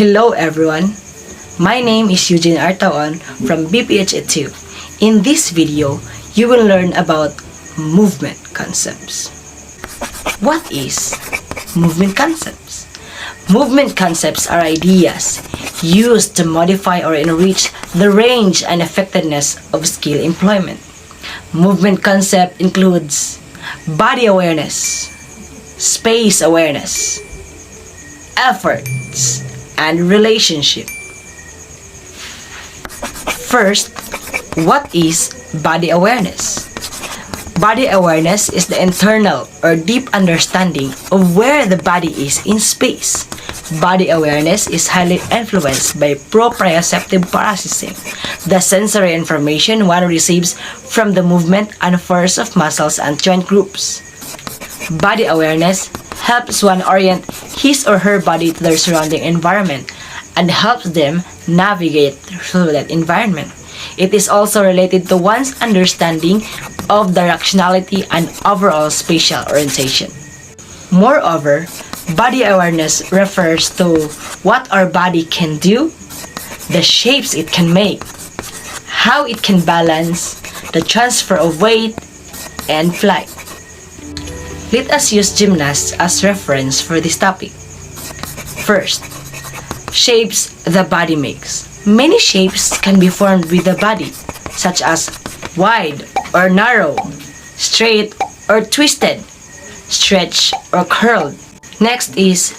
Hello everyone, my name is Eugene Taw-on from BPHE-II. In this video, you will learn about movement concepts. What is movement concepts? Movement concepts are ideas used to modify or enrich the range and effectiveness of skill employment. Movement concept includes body awareness, space awareness, efforts, and relationship. First, what is body awareness? Body awareness is the internal or deep understanding of where the body is in space. Body awareness is highly influenced by proprioceptive processing, the sensory information one receives from the movement and force of muscles and joint groups. Body awareness helps one orient his or her body to their surrounding environment and helps them navigate through that environment. It is also related to one's understanding of directionality and overall spatial orientation. Moreover, body awareness refers to what our body can do, the shapes it can make, how it can balance, the transfer of weight, and flight. Let us use gymnasts as reference for this topic. First, shapes the body makes. Many shapes can be formed with the body, such as wide or narrow, straight or twisted, stretched or curled. Next is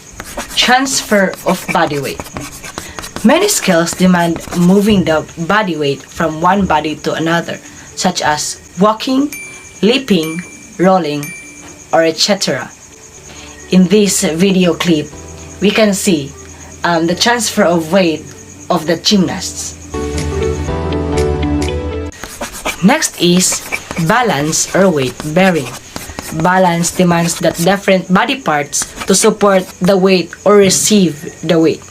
transfer of body weight. Many skills demand moving the body weight from one body to another, such as walking, leaping, rolling, or etc. In this video clip, we can see the transfer of weight of the gymnasts. Next is balance or weight bearing. Balance demands that different body parts to support the weight or receive the weight.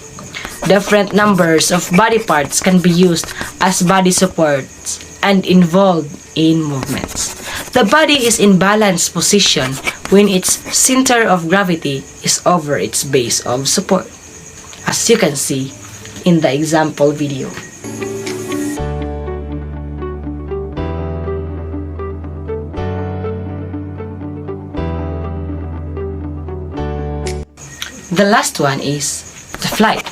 Different numbers of body parts can be used as body supports and involved in movements. The body is in balanced position when its center of gravity is over its base of support, as you can see in the example video. The last one is the flight.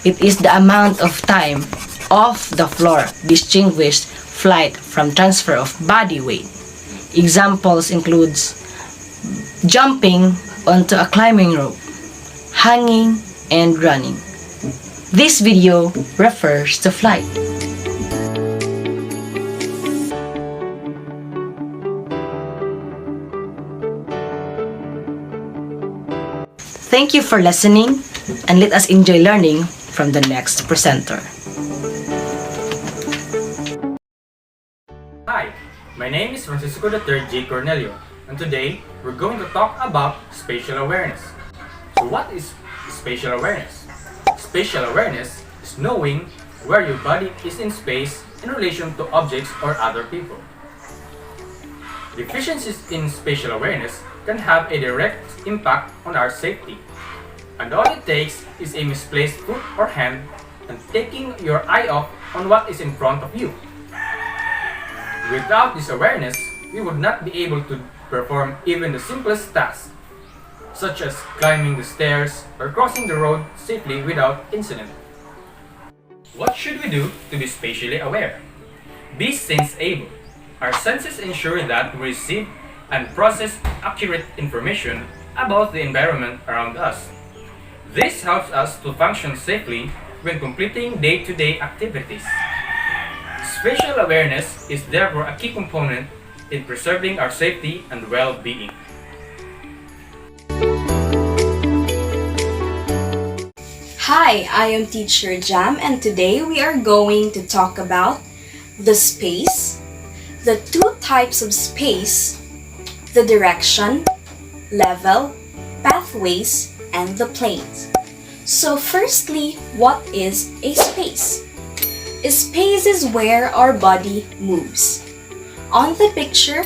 It is the amount of time off the floor. Distinguished flight from transfer of body weight. Examples includes jumping onto a climbing rope, hanging, and running. This video refers to flight. Thank you for listening, and let us enjoy learning from the next presenter. Hi, my name is Francisco III J. Cornelio, and today we're going to talk about spatial awareness. So what is spatial awareness? Spatial awareness is knowing where your body is in space in relation to objects or other people. Deficiencies in spatial awareness can have a direct impact on our safety, and all it takes is a misplaced foot or hand and taking your eye off on what is in front of you. Without this awareness, we would not be able to perform even the simplest tasks, such as climbing the stairs or crossing the road safely without incident. What should we do to be spatially aware? Be sense-able. Our senses ensure that we receive and process accurate information about the environment around us. This helps us to function safely when completing day-to-day activities. Spatial awareness is therefore a key component in preserving our safety and well-being. Hi, I am Teacher Jam, and today we are going to talk about the space, the two types of space, the direction, level, pathways, and the planes. So firstly, what is a space? A space is where our body moves. On the picture,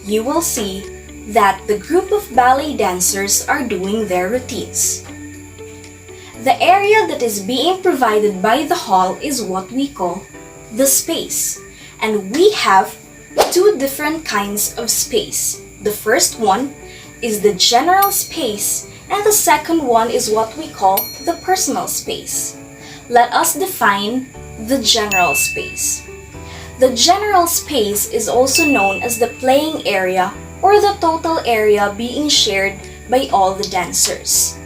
you will see that the group of ballet dancers are doing their routines. The area that is being provided by the hall is what we call the space. And we have two different kinds of space. The first one is the general space, and the second one is what we call the personal space. Let us define the general space. The general space is also known as the playing area or the total area being shared by all the dancers.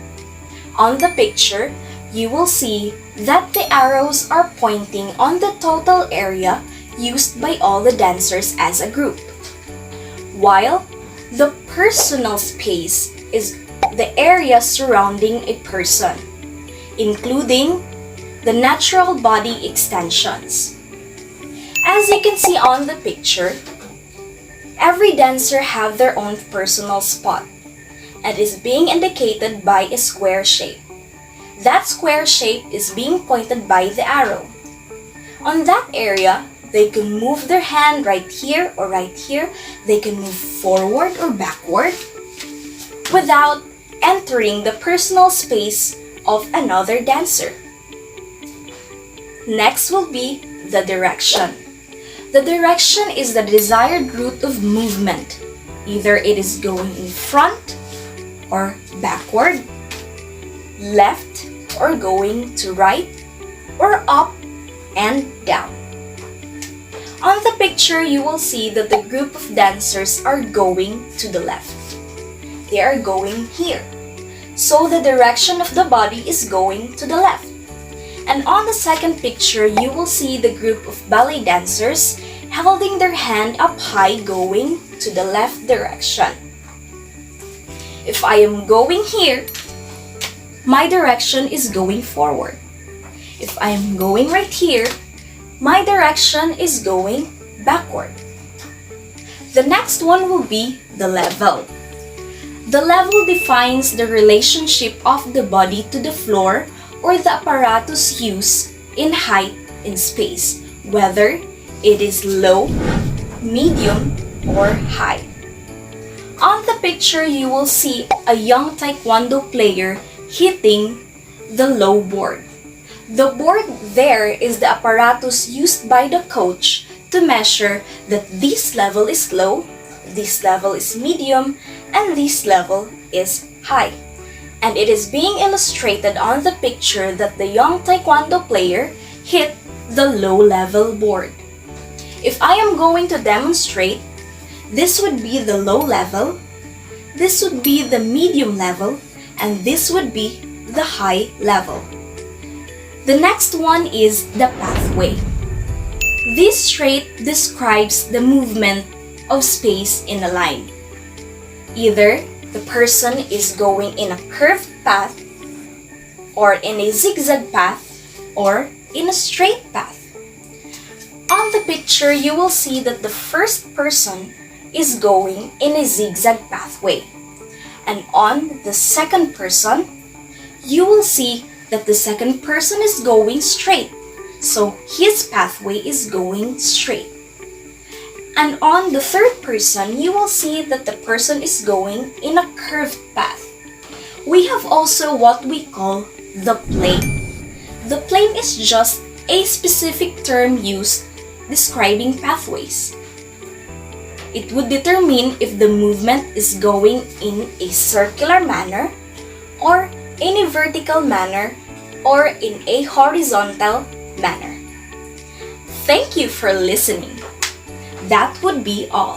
On the picture, you will see that the arrows are pointing on the total area used by all the dancers as a group, while the personal space is the area surrounding a person, including the natural body extensions. As you can see on the picture, every dancer have their own personal spot and is being indicated by a square shape. That square shape is being pointed by the arrow. On that area, they can move their hand right here or right here. They can move forward or backward without entering the personal space of another dancer. Next will be the direction. The direction is the desired route of movement. Either it is going in front or backward, left or going to right, or up and down. On the picture, you will see that the group of dancers are going to the left. They are going here. So the direction of the body is going to the left. And on the second picture, you will see the group of ballet dancers holding their hand up high going to the left direction. If I am going here, my direction is going forward. If I am going right here, my direction is going backward. The next one will be the level. The level defines the relationship of the body to the floor or the apparatus used in height in space, whether it is low, medium, or high. On the picture, you will see a young taekwondo player hitting the low board. The board there is the apparatus used by the coach to measure that this level is low, this level is medium, and this level is high. And it is being illustrated on the picture that the young taekwondo player hit the low level board. If I am going to demonstrate, this would be the low level, this would be the medium level, and this would be the high level. The next one is the pathway. This trait describes the movement of space in a line. Either the person is going in a curved path, or in a zigzag path, or in a straight path. On the picture, you will see that the first person is going in a zigzag pathway. And on the second person, you will see that the second person is going straight. So his pathway is going straight. And on the third person, you will see that the person is going in a curved path. We have also what we call the plane. The plane is just a specific term used describing pathways. It would determine if the movement is going in a circular manner, or in a vertical manner, or in a horizontal manner. Thank you for listening. That would be all.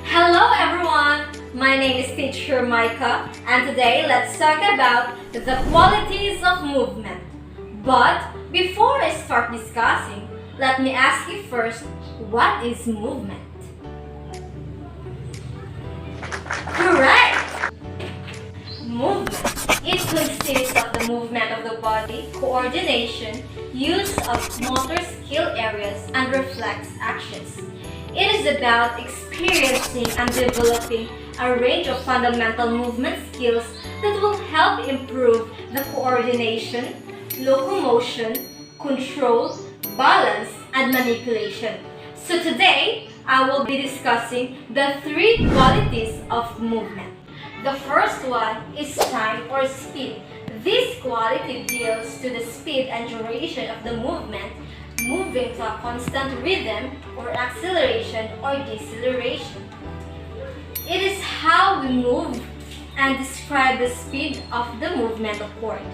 Hello everyone! My name is Teacher Micah, and today let's talk about the qualities of movement. But before I start discussing, let me ask you first, what is movement? Correct! Movement. It consists of the movement of the body, coordination, use of motor skill areas, and reflex actions. It is about experiencing and developing a range of fundamental movement skills that will help improve the coordination, locomotion, control, balance, and manipulation. So today, I will be discussing the three qualities of movement. The first one is time or speed. This quality deals to the speed and duration of the movement, moving to a constant rhythm or acceleration or deceleration. It is how we move and describe the speed of the movement of chord.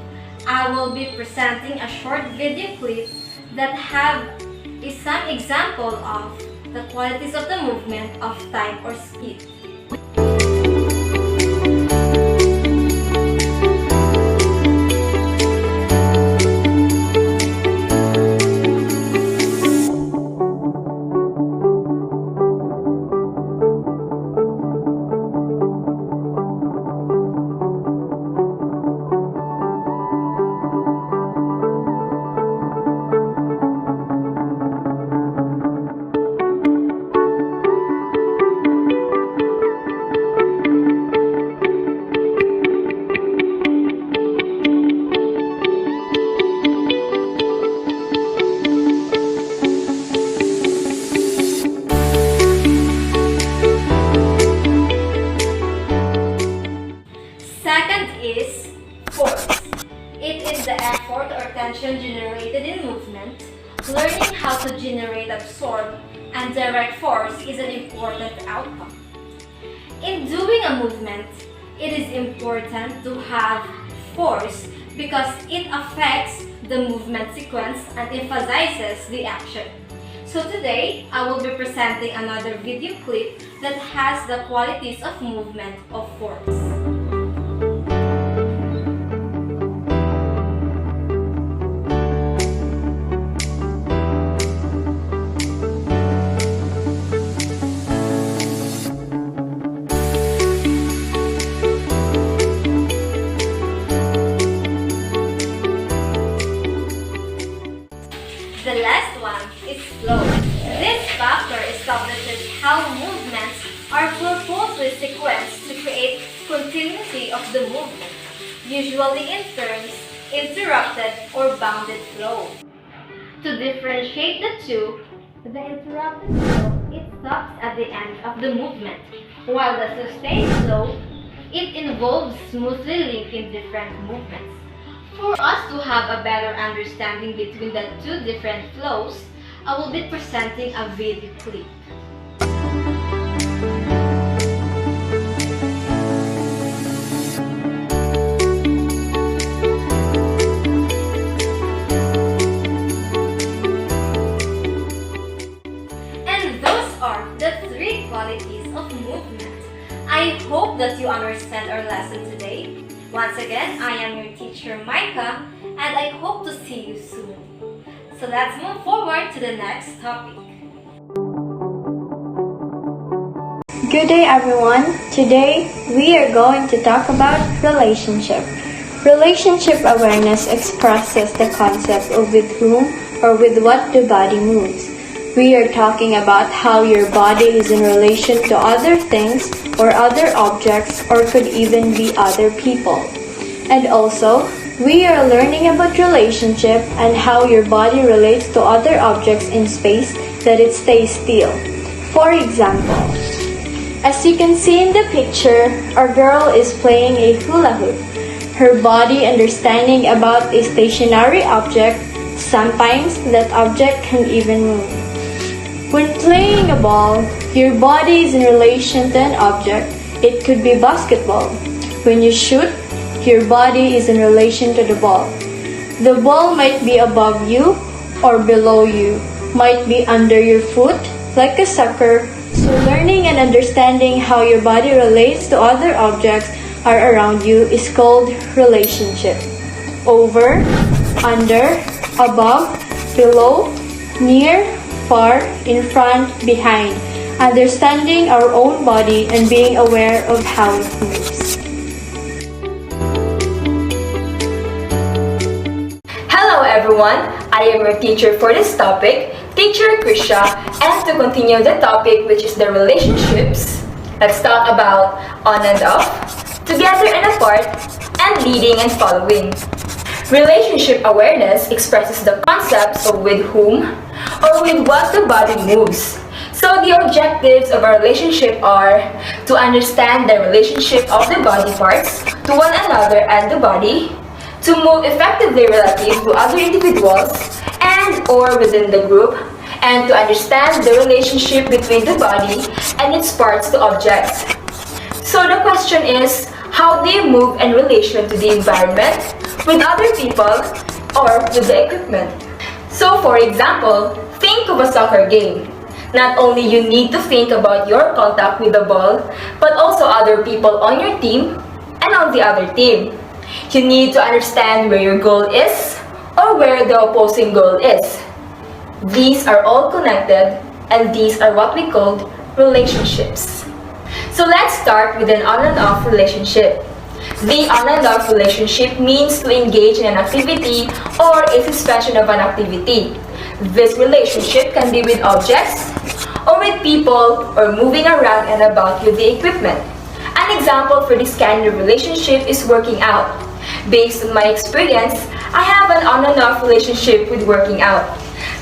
I will be presenting a short video clip that have some example of the qualities of the movement of time or speed. Second is force. It is the effort or tension generated in movement. Learning how to generate, absorb, and direct force is an important outcome. In doing a movement, it is important to have force because it affects the movement sequence and emphasizes the action. So today, I will be presenting another video clip that has the qualities of movement of force. The last one is flow. This factor establishes how movements are purposely sequenced to create continuity of the movement, usually in terms interrupted or bounded flow. To differentiate the two, the interrupted flow, it stops at the end of the movement, while the sustained flow, it involves smoothly linking different movements. For us to have a better understanding between the two different flows, I will be presenting a video clip. And those are the three qualities of movement. I hope that you understand our lesson today. Once again, I am your teacher, Micah, and I hope to see you soon. So let's move forward to the next topic. Good day, everyone. Today, we are going to talk about relationship. Relationship awareness expresses the concept of with whom or with what the body moves. We are talking about how your body is in relation to other things or other objects or could even be other people. And also, we are learning about relationship and how your body relates to other objects in space that it stays still. For example, as you can see in the picture, a girl is playing a hula hoop. Her body understanding about a stationary object, sometimes that object can even move. When playing a ball, your body is in relation to an object. It could be basketball. When you shoot, your body is in relation to the ball. The ball might be above you or below you, might be under your foot, like a sucker. So learning and understanding how your body relates to other objects are around you is called relationship. Over, under, above, below, near, far, in front, behind. Understanding our own body and being aware of how it moves. Hello everyone, I am your teacher for this topic, Teacher Krisha, and to continue the topic which is the relationships, let's talk about on and off, together and apart, and leading and following. Relationship awareness expresses the concepts of with whom or with what the body moves. So the objectives of a relationship are to understand the relationship of the body parts to one another and the body, to move effectively relative to other individuals and or within the group, and to understand the relationship between the body and its parts to objects. So the question is, how do you move in relation to the environment, with other people, or with the equipment? So for example, think of a soccer game. Not only you need to think about your contact with the ball, but also other people on your team and on the other team. You need to understand where your goal is or where the opposing goal is. These are all connected, and these are what we call relationships. So let's start with an on and off relationship. The on and off relationship means to engage in an activity or a suspension of an activity. This relationship can be with objects, or with people, or moving around and about with the equipment. An example for this kind of relationship is working out. Based on my experience, I have an on and off relationship with working out.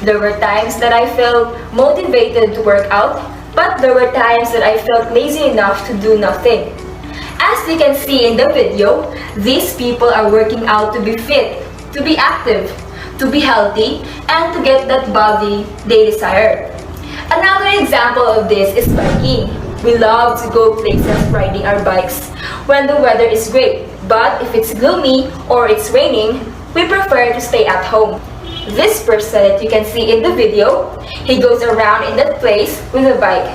There were times that I felt motivated to work out, but there were times that I felt lazy enough to do nothing. As you can see in the video, these people are working out to be fit, to be active, to be healthy, and to get that body they desire. Another example of this is biking. We love to go places riding our bikes when the weather is great, but if it's gloomy or it's raining, we prefer to stay at home. This person that you can see in the video, he goes around in that place with a bike.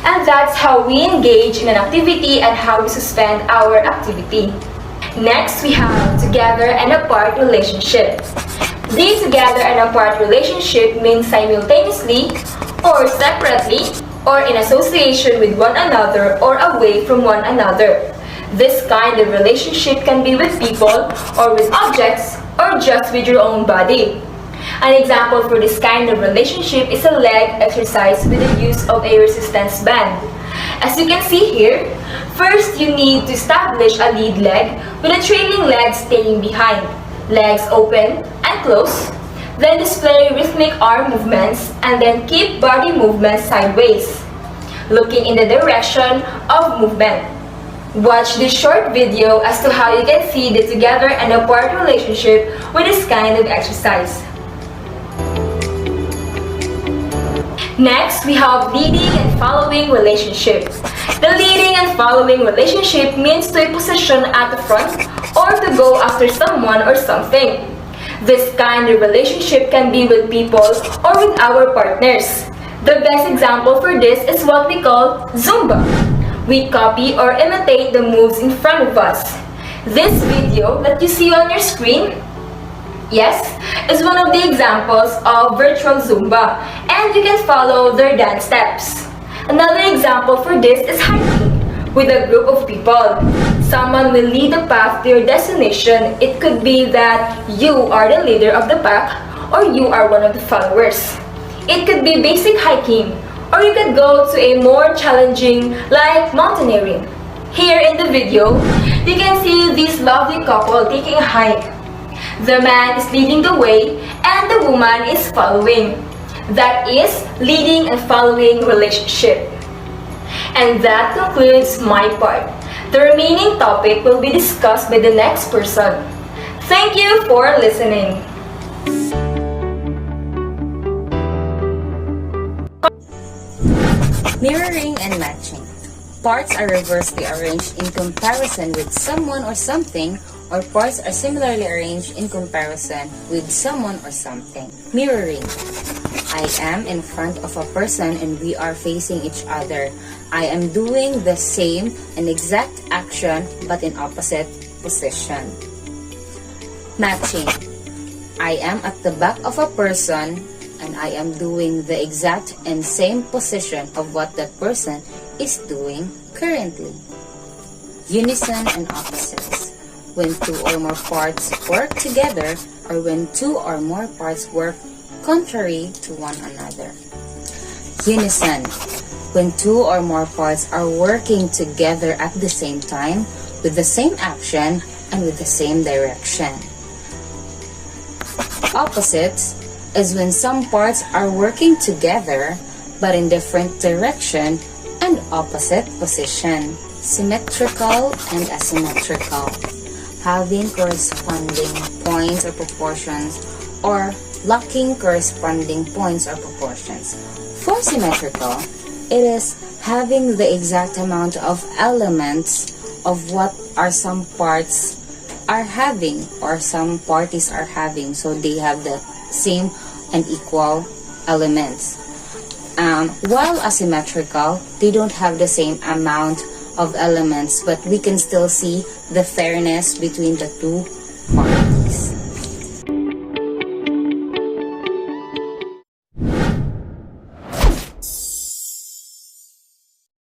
And that's how we engage in an activity and how we suspend our activity. Next, we have together and apart relationship. The together and apart relationship means simultaneously or separately or in association with one another or away from one another. This kind of relationship can be with people or with objects or just with your own body. An example for this kind of relationship is a leg exercise with the use of a resistance band. As you can see here, first you need to establish a lead leg with a trailing leg staying behind, legs open and close, then display rhythmic arm movements and then keep body movement sideways, looking in the direction of movement. Watch this short video as to how you can see the together and apart relationship with this kind of exercise. Next, we have leading and following relationship. The leading and following relationship means to a position at the front or to go after someone or something. This kind of relationship can be with people or with our partners. The best example for this is what we call Zumba. We copy or imitate the moves in front of us. This video that you see on your screen, yes, is one of the examples of virtual Zumba, and you can follow their dance steps. Another example for this is hiking with a group of people. Someone will lead the path to your destination. It could be that you are the leader of the pack or you are one of the followers. It could be basic hiking, or you could go to a more challenging like mountaineering. Here in the video, you can see this lovely couple taking a hike. The man is leading the way and the woman is following. That is leading and following relationship. And that concludes my part. The remaining topic will be discussed by the next person. Thank you for listening. Mirroring and matching. Parts are reversely arranged in comparison with someone or something, or parts are similarly arranged in comparison with someone or something. Mirroring. I am in front of a person and we are facing each other. I am doing the same and exact action but in opposite position. Matching. I am at the back of a person and I am doing the exact and same position of what that person is doing currently. Unison and opposites. When two or more parts work together or when two or more parts work contrary to one another. Unison. When two or more parts are working together at the same time with the same action and with the same direction. Opposites is when some parts are working together but in different direction and opposite position. Symmetrical and asymmetrical, having corresponding points or proportions, or lacking corresponding points or proportions. For symmetrical, it is having the exact amount of elements of what are some parts are having or some parties are having, so they have the same and equal elements. While asymmetrical, they don't have the same amount of elements, but we can still see the fairness between the two parties.